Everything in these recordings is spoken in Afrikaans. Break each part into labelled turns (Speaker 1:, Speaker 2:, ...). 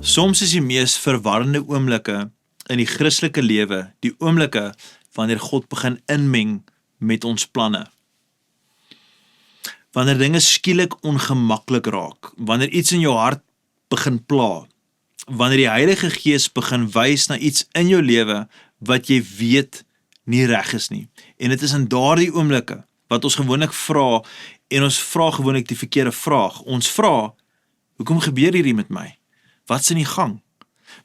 Speaker 1: Soms is die mees verwarrende oomblikke in die Christelike lewe, die oomblikke wanneer God begin inmeng met ons planne. Wanneer dinge skielik ongemaklik raak, wanneer iets in jou hart begin pla, wanneer die Heilige Gees begin wys na iets in jou lewe wat jy weet nie reg is nie. En dit is in daardie oomblikke wat ons gewoonlik vra, en ons vra gewoonlik die verkeerde vraag. Ons vra, hoekom gebeur hierdie met my? Wat's in die gang?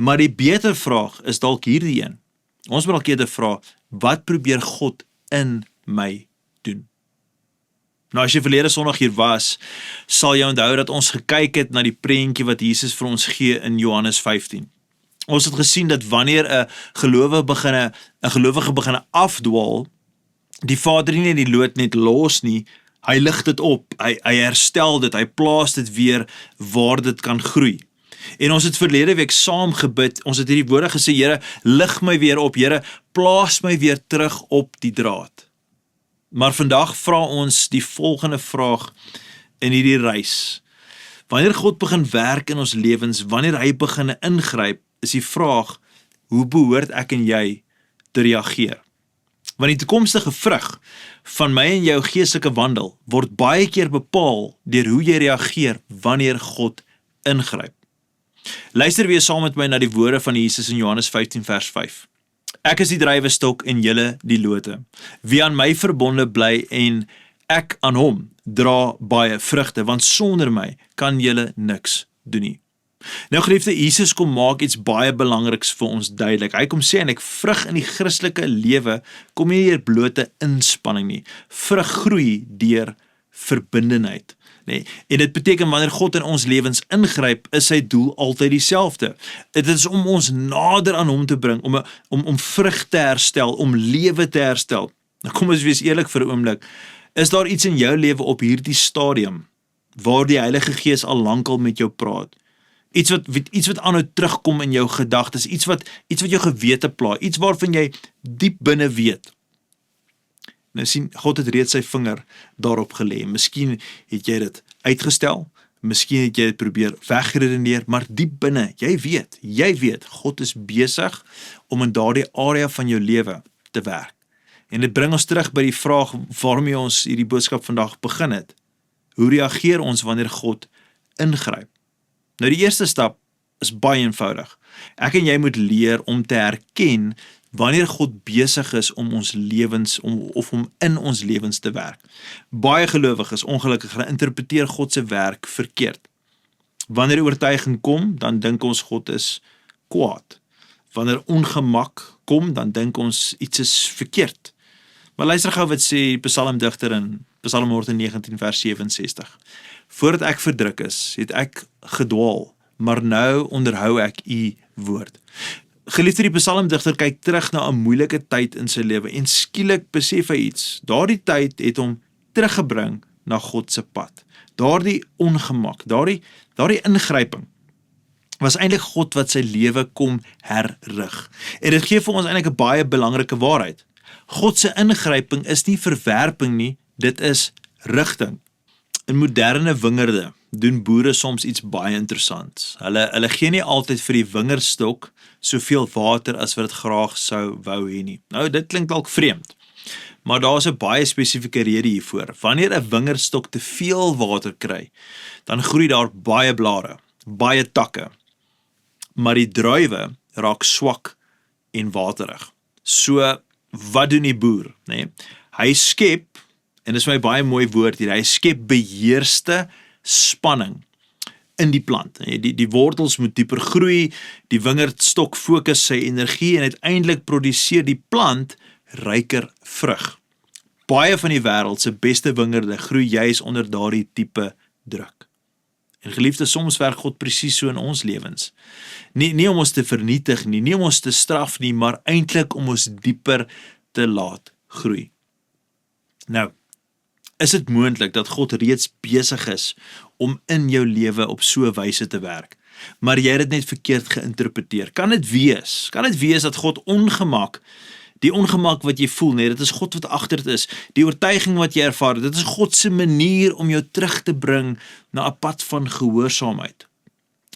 Speaker 1: Maar die beter vraag is dalk hierdie een. Ons moet dalk eerder vra, wat probeer God in my doen? Nou as jy verlede Sondag hier was, sal jy onthou dat ons gekyk het na die prentjie wat Jesus vir ons gee in Johannes 15. Ons het gesien dat wanneer 'n gelowige begin afdwaal, die Vader nie die lood net los nie, hy lig dit op, hy herstel dit, hy plaas dit weer waar dit kan groei. En ons het verlede week saam gebid, ons het hierdie woorde gesê, Here, lig my weer op, Here, plaas my weer terug op die draad. Maar vandag vra ons die volgende vraag in hierdie reis. Wanneer God begin werk in ons lewens, wanneer hy begin ingryp, is die vraag, hoe behoort ek en jy te reageer? Want die toekomstige vrug van my en jou geestelike wandel word baie keer bepaal deur hoe jy reageer wanneer God ingryp. Luister weer saam met my na die woorde van Jesus in Johannes 15 vers 5. Ek is die druiwestok en julle die lote. Wie aan my verbonde bly en ek aan hom, dra baie vrugte, want sonder my kan julle niks doen nie. Nou geliefde, Jesus kom maak iets baie belangriks vir ons duidelik. Hy kom sê en ek vrug in die Christelike lewe kom nie deur blote inspanning nie. Vrug groei deur verbindenheid. Nee, en dit beteken wanneer God in ons lewens ingryp, is sy doel altyd dieselfde. Dit is om ons nader aan hom te bring, om vrug te herstel, om lewe te herstel. Nou kom ons wees eerlik vir 'n oomblik. Is daar iets in jou lewe op hierdie stadium waar die Heilige Gees al lankal met jou praat? Iets wat aanhou terugkom in jou gedagtes, iets wat jou gewete pla, iets waarvan jy diep binne weet. Nou sien, God het reeds sy vinger daarop gelê. Miskien het jy dit uitgestel, miskien het jy dit probeer wegredeneer, maar diep binne, jy weet, God is besig om in daardie area van jou lewe te werk. En dit bring ons terug by die vraag waarmee ons hierdie boodskap vandag begin het. Hoe reageer ons wanneer God ingryp? Nou die eerste stap is baie eenvoudig. Ek en jy moet leer om te herken wanneer God besig is om ons lewens, of om in ons lewens te werk. Baie gelowiges, ongelukkig, interpreteer God se werk verkeerd. Wanneer oortuiging kom, dan dink ons God is kwaad. Wanneer ongemak kom, dan dink ons iets is verkeerd. Maar luister gou wat sê die psalmdigter in Psalm 119 vers 67. Voordat ek verdruk is, het ek gedwaal, maar nou onderhou ek u woord. Geliefde, die psalmdigter kyk terug na 'n moeilike tyd in sy lewe en skielik besef hy iets. Daardie tyd het hom teruggebring na God se pad. Daardie ongemak, daardie ingryping was eintlik God wat sy lewe kom herrig. En dit gee vir ons eintlik 'n baie belangrike waarheid. God se ingryping is nie verwerping nie, dit is rigting. In moderne wingerde doen boere soms iets baie interessants. Hulle gee nie altyd vir die wingerdstok soveel water as wat dit graag sou wou hê nie. Nou, dit klink dalk vreemd, maar daar is 'n baie spesifieke rede hiervoor. Wanneer 'n wingerdstok te veel water kry, dan groei daar baie blare, baie takke, maar die druiwe raak swak en waterig. So, wat doen die boer? Nee, hy skep, en dis my baie mooi woord hier, hy skep beheerste spanning in die plant. Die wortels moet dieper groei, die wingerdstok fokus sy energie en uiteindelik produseer die plant ryker vrug. Baie van die wêreld se beste wingerde groei juis onder daardie tipe druk. En geliefde, soms werk God presies so in ons lewens. Nie om ons te vernietig nie om ons te straf nie, maar eintlik om ons dieper te laat groei. Nou, is dit moontlik dat God reeds besig is om in jou lewe op so 'n wyse te werk, maar jy het dit net verkeerd geïnterpreteer? Kan dit wees dat God die ongemak wat jy voel, dit is God wat agter dit is, die oortuiging wat jy ervaar, dit is God se manier om jou terug te bring na 'n pad van gehoorsaamheid.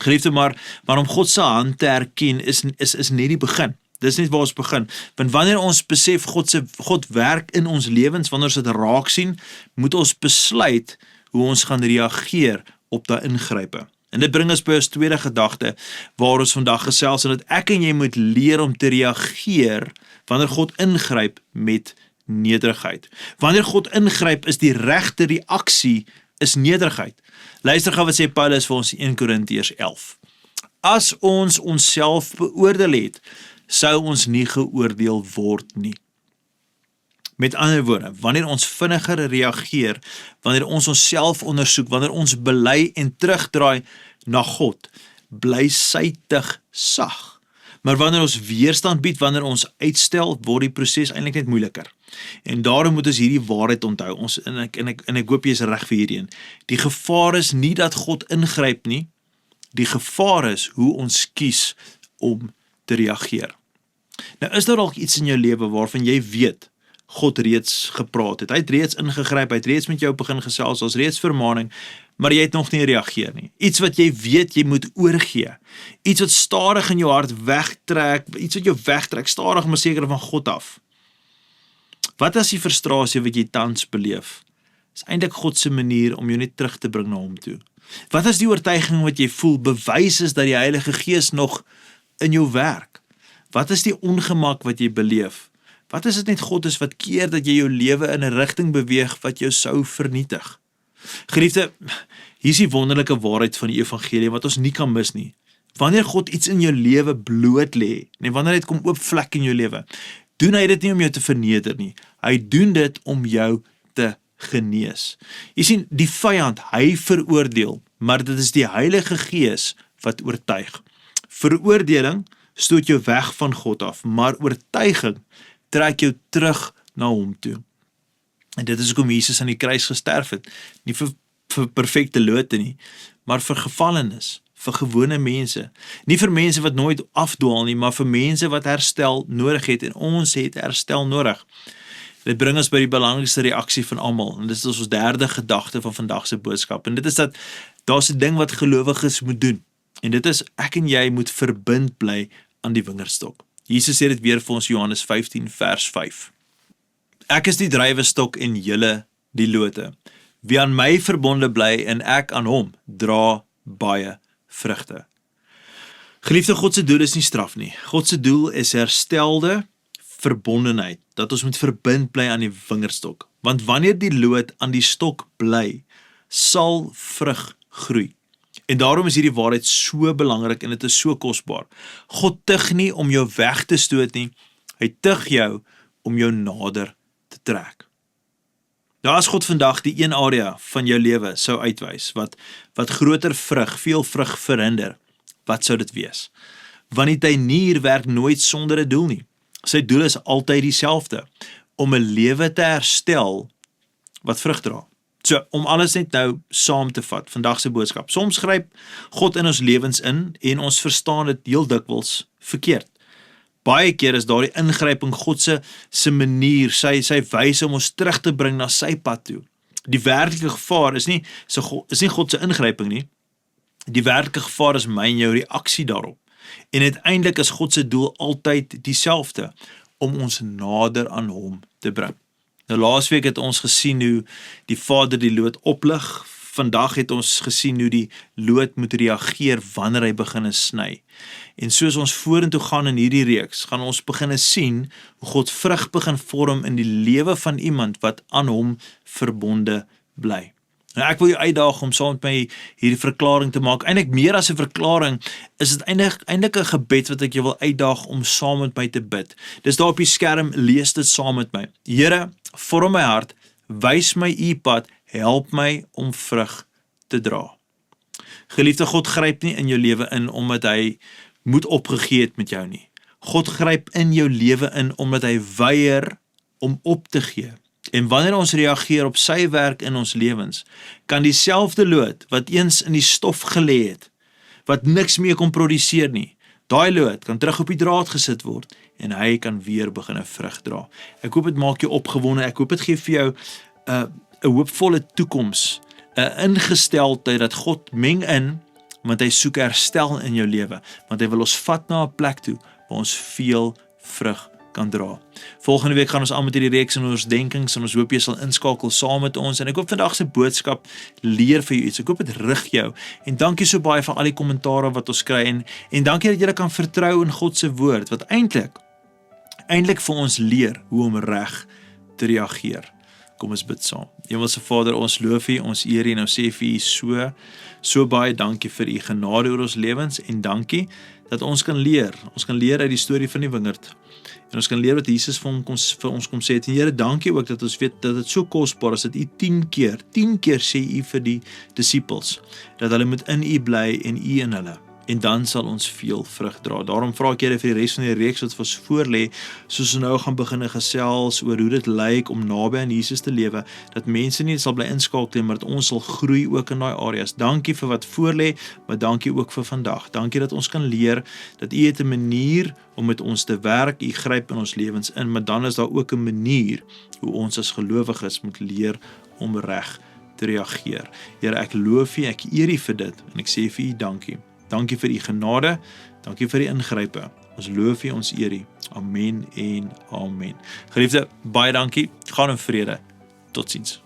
Speaker 1: Geliefde, maar om God se hand te erken is net die begin. Dis net waar ons begin. Want wanneer ons besef God werk in ons lewens, wanneer ons dit raak sien, moet ons besluit hoe ons gaan reageer op daai ingrype. En dit bring ons by ons tweede gedagte, waar ons vandag gesels, en dat ek en jy moet leer om te reageer wanneer God ingryp met nederigheid. Wanneer God ingryp, is die regte reaksie is nederigheid. Luister gou wat sê Paulus vir ons in 1 Korintiërs 11. As ons onsself beoordeel het, sou ons nie geoordeel word nie. Met ander woorde, wanneer ons vinniger reageer, wanneer ons onsself ondersoek, wanneer ons bely en terugdraai na God, bly sy tug sag. Maar wanneer ons weerstand bied, wanneer ons uitstel, word die proses eintlik net moeiliker. En daarom moet ons hierdie waarheid onthou. En ek hoop jy is reg vir hierdie een. Die gevaar is nie dat God ingryp nie, die gevaar is hoe ons kies om te reageer. Nou is daar dalk iets in jou lewe waarvan jy weet God reeds gepraat het. Hy het reeds ingegryp, hy het reeds met jou begin gesels, ons reeds vermaning, maar jy het nog nie reageer nie. Iets wat jy weet jy moet oorgee. Iets wat stadig in jou hart wegtrek, iets wat jou wegtrek, stadig maar seker van God af. Wat is die frustrasie wat jy tans beleef? Dis eintlik God se manier om jou net terug te bring na hom toe. Wat is die oortuiging wat jy voel bewys is dat die Heilige Gees nog in jou werk? Wat is die ongemak wat jy beleef? Wat is dit net God is wat keer dat jy jou lewe in 'n rigting beweeg wat jou sou vernietig? Geliefde, hier is die wonderlike waarheid van die evangelie wat ons nie kan mis nie. Wanneer God iets in jou lewe bloot lê, en wanneer dit kom oop vlek in jou lewe, doen hy dit nie om jou te verneder nie. Hy doen dit om jou te genees. Jy sien, die vyand, hy veroordeel, maar dit is die Heilige Gees wat oortuig. Veroordeling stoot jou weg van God af, maar oortuiging trek jou terug na hom toe. En dit is hoekom Jesus aan die kruis gesterf het, nie vir perfekte lote nie, maar vir gevallenes, vir gewone mense. Nie vir mense wat nooit afdwaal nie, maar vir mense wat herstel nodig het, en ons het herstel nodig. Dit bring ons by die belangrikste reaksie van almal, en dit is ons derde gedagte van vandag se boodskap, en dit is dat daar's 'n ding wat gelowiges moet doen, en dit is ek en jy moet verbind bly aan die wingerdstok. Jesus sê dit weer vir ons Johannes 15 vers 5. Ek is die druiwestok en julle die lote. Wie aan my verbonde bly en ek aan hom, dra baie vrugte. Geliefde, God se doel is nie straf nie. God se doel is herstelde verbondenheid, dat ons moet verbind bly aan die wingerdstok. Want wanneer die loot aan die stok bly, sal vrug groei. En daarom is hierdie waarheid so belangrik en dit is so kosbaar. God tug nie om jou weg te stoot nie, hy tug jou om jou nader te trek. Nou as God vandag die een area van jou lewe sou uitwys, wat groter vrug, veel vrug verhinder, wat sou dit wees? Want die tuinier werk nooit sonder 'n doel nie. Sy doel is altyd dieselfde, om 'n lewe te herstel wat vrug dra. So, om alles net nou saam te vat, vandag se boodskap. Soms gryp God in ons lewens in en ons verstaan dit heel dikwels verkeerd. Baie keer is daardie ingryping God se manier, sy wyse om ons terug te bring na sy pad toe. Die werklike gevaar is nie God se ingryping nie. Die werklike gevaar is my en jou reaksie daarop. En uiteindelik is God se doel altyd dieselfde, om ons nader aan hom te bring. Nou laasweek het ons gesien hoe die Vader die loot oplig. Vandag het ons gesien hoe die loot moet reageer wanneer hy begin sny. En soos ons vorentoe gaan in hierdie reeks, gaan ons begin sien hoe God vrug begin vorm in die lewe van iemand wat aan hom verbonde bly. Nou ek wil jou uitdaag om saam met my hierdie verklaring te maak. Eintlik meer as 'n verklaring, is dit eintlik 'n gebed wat ek jou wil uitdaag om saam met my te bid. Dis daar op die skerm, lees dit saam met my. Here, vorm my hart, wys my u pad, help my om vrug te dra. Geliefde, God gryp nie in jou lewe in omdat hy moed opgegee het met jou nie. God gryp in jou lewe in omdat hy weier om op te gee. En wanneer ons reageer op sy werk in ons lewens, kan dieselfde loot wat eens in die stof gelê het, wat niks meer kon produseer nie, daai loot kan terug op die draad gesit word en hy kan weer begin 'n vrug dra. Ek hoop dit maak jou opgewonde, ek hoop dit gee vir jou 'n hoopvolle toekoms, 'n ingesteldheid dat God meng in want hy soek herstel in jou lewe, want hy wil ons vat na 'n plek toe waar ons veel vrug kan dra. Volgende week gaan ons aan met hierdie reeks in ons denkings en ons hoop jy sal inskakel saam met ons en ek hoop vandag se boodskap leer vir jou iets. Ek hoop dit rig jou en dankie so baie vir al die kommentare wat ons kry en dankie dat jy kan vertrou in God se woord wat eintlik vir ons leer hoe om reg te reageer. Kom ons bid saam. Hemelse Vader, ons loof U, ons eer U en ons sê vir U so baie dankie vir U genade oor ons lewens en dankie dat ons kan leer. Ons kan leer uit die storie van die wingerd. En ons kan leer wat Jesus vir ons kom sê het. En Here, dankie ook dat ons weet dat dit so kosbaar is dat U 10 keer sê U vir die disippels dat hulle moet in U bly en U in hulle. En dan sal ons veel vrug dra. Daarom vra ek Here vir die res van die reeks wat vir ons voorlê, soos ons nou gaan begin gesels oor hoe dit lyk om naby aan Jesus te lewe, dat mense nie sal bly inskakel, maar dat ons sal groei ook in daai areas. Dankie vir wat voorlê, maar dankie ook vir vandag. Dankie dat ons kan leer dat U het 'n manier om met ons te werk, U gryp in ons lewens in, maar dan is daar ook 'n manier hoe ons as gelowiges moet leer om reg te reageer. Here, ek loof U, ek eer U vir dit en ek sê vir U dankie. Dankie vir U genade, dankie vir die ingrype. Ons loof U, ons eer U. Amen en amen. Geliefde, baie dankie. Gaan in vrede. Totsiens.